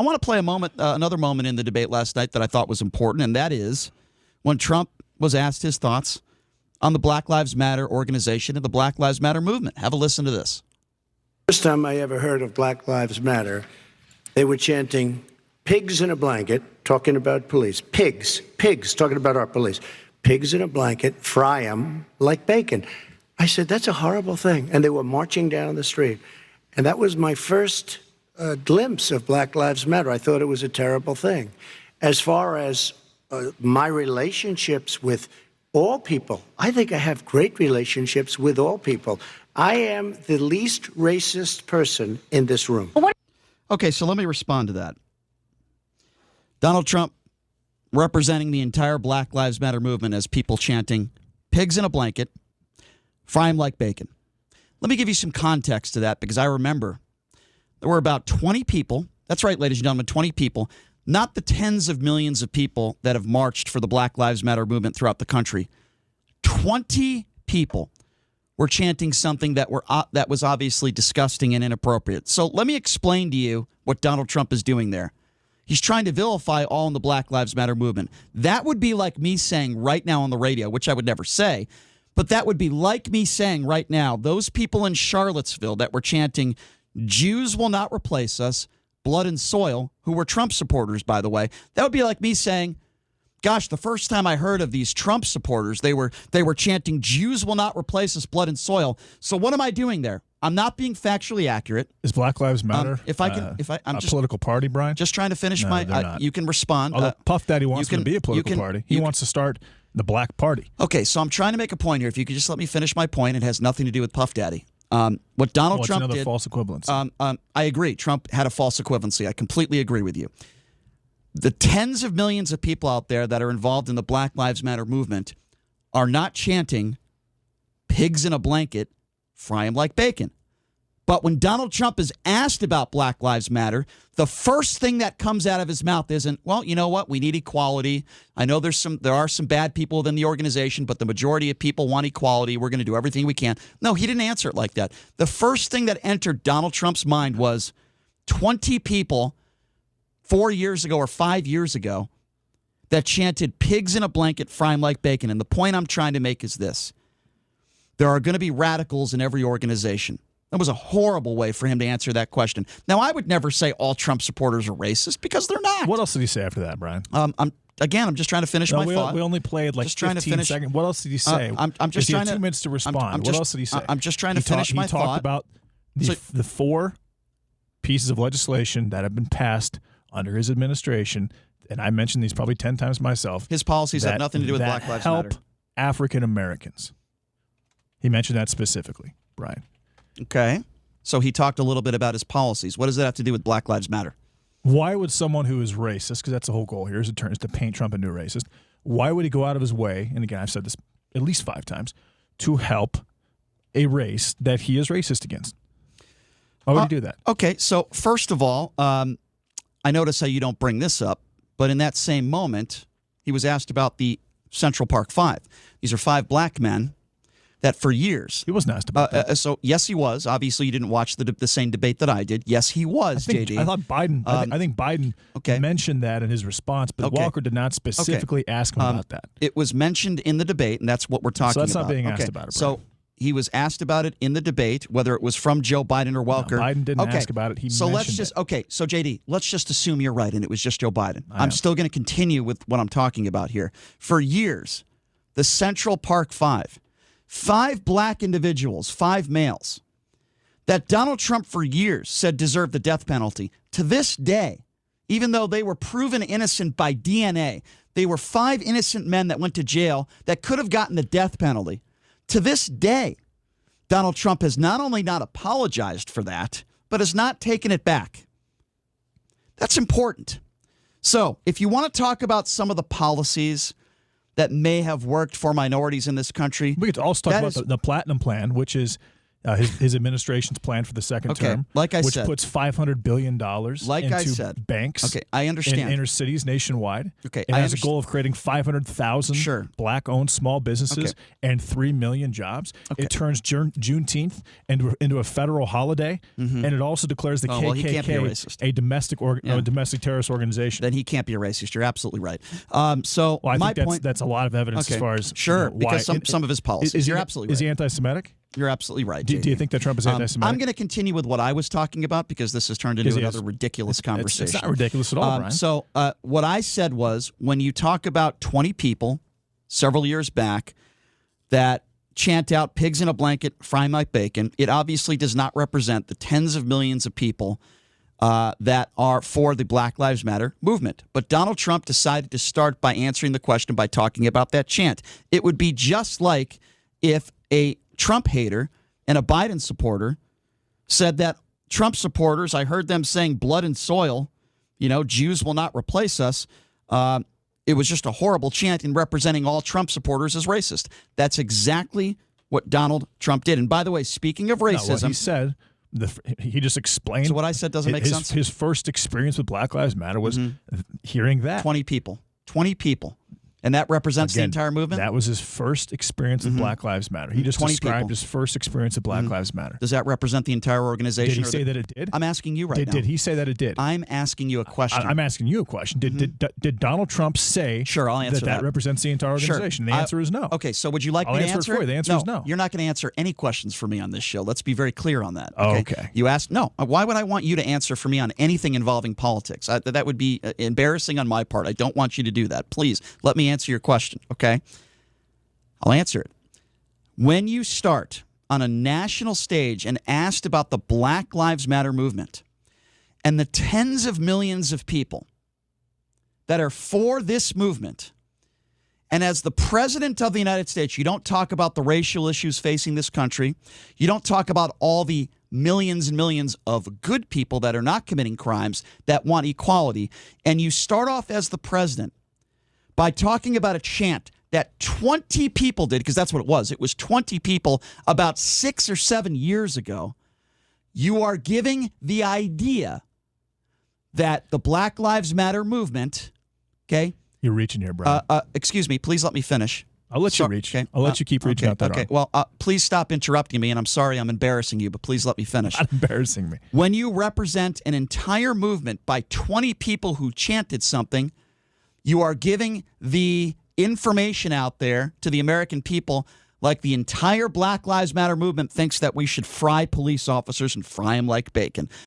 I want to play another moment in the debate last night that I thought was important, and that is when Trump was asked his thoughts on the Black Lives Matter organization and the Black Lives Matter movement. Have a listen to this. First time I ever heard of Black Lives Matter, they were chanting pigs in a blanket, talking about police. Pigs, talking about our police. Pigs in a blanket, fry them like bacon. I said, that's a horrible thing. And they were marching down the street. And that was my first glimpse of Black Lives Matter. I thought it was a terrible thing. As far as my relationships with all people, I think I have great relationships with all people. I am the least racist person in this room. Okay, so let me respond to that. Donald Trump representing the entire Black Lives Matter movement as people chanting, pigs in a blanket, fry them like bacon. Let me give you some context to that because I remember there were about 20 people. That's right, ladies and gentlemen, 20 people, not the tens of millions of people that have marched for the Black Lives Matter movement throughout the country. 20 people were chanting something that was obviously disgusting and inappropriate. So let me explain to you what Donald Trump is doing there. He's trying to vilify all in the Black Lives Matter movement. That would be like me saying right now on the radio, which I would never say, but that would be like me saying right now, those people in Charlottesville that were chanting, Jews will not replace us, blood and soil, who were Trump supporters, by the way. That would be like me saying, gosh, the first time I heard of these Trump supporters, they were chanting, Jews will not replace us, blood and soil. So what am I doing there? I'm not being factually accurate. Is Black Lives Matter I'm a political party, Brian? Just trying to finish you can respond. Puff Daddy wants to be a political party. He wants to start the Black Party. Okay, so I'm trying to make a point here. If you could just let me finish my point, it has nothing to do with Puff Daddy. What Donald Trump another did, false equivalency. I agree. Trump had a false equivalency. I completely agree with you. The tens of millions of people out there that are involved in the Black Lives Matter movement are not chanting pigs in a blanket, fry them like bacon. But when Donald Trump is asked about Black Lives Matter, the first thing that comes out of his mouth isn't, well, you know what? We need equality. I know there are some bad people within the organization, but the majority of people want equality. We're going to do everything we can. No, he didn't answer it like that. The first thing that entered Donald Trump's mind was 20 people 4 years ago or 5 years ago that chanted pigs in a blanket, fry them like bacon. And the point I'm trying to make is this. There are going to be radicals in every organization. That was a horrible way for him to answer that question. Now, I would never say all Trump supporters are racist because they're not. What else did he say after that, Brian? I'm just trying to finish my thought. We only played like 15 seconds. What else did he say? I'm just trying to 2 minutes to respond. What else did he say? I'm just trying to finish my thought. He talked about the 4 pieces of legislation that have been passed under his administration, and I mentioned these probably 10 times myself. His policies have nothing to do with Black Lives Matter. Help African Americans. He mentioned that specifically, Brian. Okay. So he talked a little bit about his policies. What does that have to do with Black Lives Matter? Why would someone who is racist, because that's the whole goal here, is to paint Trump into a racist, why would he go out of his way, and again, I've said this at least 5 times, to help a race that he is racist against? Why would he do that? Okay, so first of all, I notice how you don't bring this up, but in that same moment, he was asked about the Central Park 5. These are 5 black men that for years... He wasn't asked about that. So, yes, he was. Obviously, you didn't watch the same debate that I did. Yes, he was, JD. I thought Biden... I think Biden mentioned that in his response, but Walker did not specifically ask him about that. It was mentioned in the debate, and that's what we're talking about. So that's not being asked about it, So he was asked about it in the debate, whether it was from Joe Biden or Walker. No, Biden didn't ask about it. He mentioned it. Okay, so JD, let's just assume you're right, and it was just Joe Biden. I'm still going to continue with what I'm talking about here. For years, the Central Park 5 black individuals, 5 males, that Donald Trump for years said deserved the death penalty. To this day, even though they were proven innocent by DNA, they were 5 innocent men that went to jail that could have gotten the death penalty. To this day, Donald Trump has not only not apologized for that, but has not taken it back. That's important. So if you want to talk about some of the policies that may have worked for minorities in this country. We could also talk about the Platinum Plan, which is his administration's plan for the second term, like I which said, puts $500 billion into banks okay, I understand. in inner cities nationwide. Okay, it has a goal of creating 500,000 black-owned small businesses and 3 million jobs. Okay. It turns Juneteenth into a federal holiday, and it also declares the KKK a domestic terrorist organization. Then he can't be a racist. You're absolutely right. I think that's a lot of evidence as far as because some of his policies. You're absolutely right. Is he anti-Semitic? You're absolutely right. Do you think that Trump is anti-Semitic? I'm going to continue with what I was talking about because this has turned into another ridiculous conversation. It's not ridiculous at all, Brian. So what I said was when you talk about 20 people several years back that chant out pigs in a blanket, fry my bacon, it obviously does not represent the tens of millions of people that are for the Black Lives Matter movement. But Donald Trump decided to start by answering the question by talking about that chant. It would be just like if a Trump hater and a Biden supporter said that Trump supporters, I heard them saying blood and soil, Jews will not replace us. It was just a horrible chant in representing all Trump supporters as racist. That's exactly what Donald Trump did. And by the way, speaking of racism, what he said, he just explained. So what I said doesn't make sense? His first experience with Black Lives Matter was hearing that. 20 people. And that represents the entire movement? That was his first experience with Black Lives Matter. He just described his first experience with Black Lives Matter. Does that represent the entire organization? Did he say that it did? I'm asking you now. Did he say that it did? I'm asking you a question. I'm asking you a question. Did Donald Trump say I'll answer that represents the entire organization? Sure. The answer is no. Okay, so would you like me to answer it for you. The answer is no. You're not going to answer any questions for me on this show. Let's be very clear on that. Okay. You asked, no. Why would I want you to answer for me on anything involving politics? That would be embarrassing on my part. I don't want you to do that. Please, let me answer your question, okay? I'll answer it. When you start on a national stage and asked about the Black Lives Matter movement and the tens of millions of people that are for this movement, and as the president of the United States, you don't talk about the racial issues facing this country. You don't talk about all the millions and millions of good people that are not committing crimes that want equality. And you start off as the president by talking about a chant that 20 people did, because that's what it was. It was 20 people about 6 or 7 years ago. You are giving the idea that the Black Lives Matter movement, okay? You're reaching here, Brian. Excuse me. Please let me finish. I'll let you reach. Okay? I'll let you keep reaching out that arm. Well, please stop interrupting me, and I'm sorry I'm embarrassing you, but please let me finish. Not embarrassing me. When you represent an entire movement by 20 people who chanted something, you are giving the information out there to the American people like the entire Black Lives Matter movement thinks that we should fry police officers and fry them like bacon.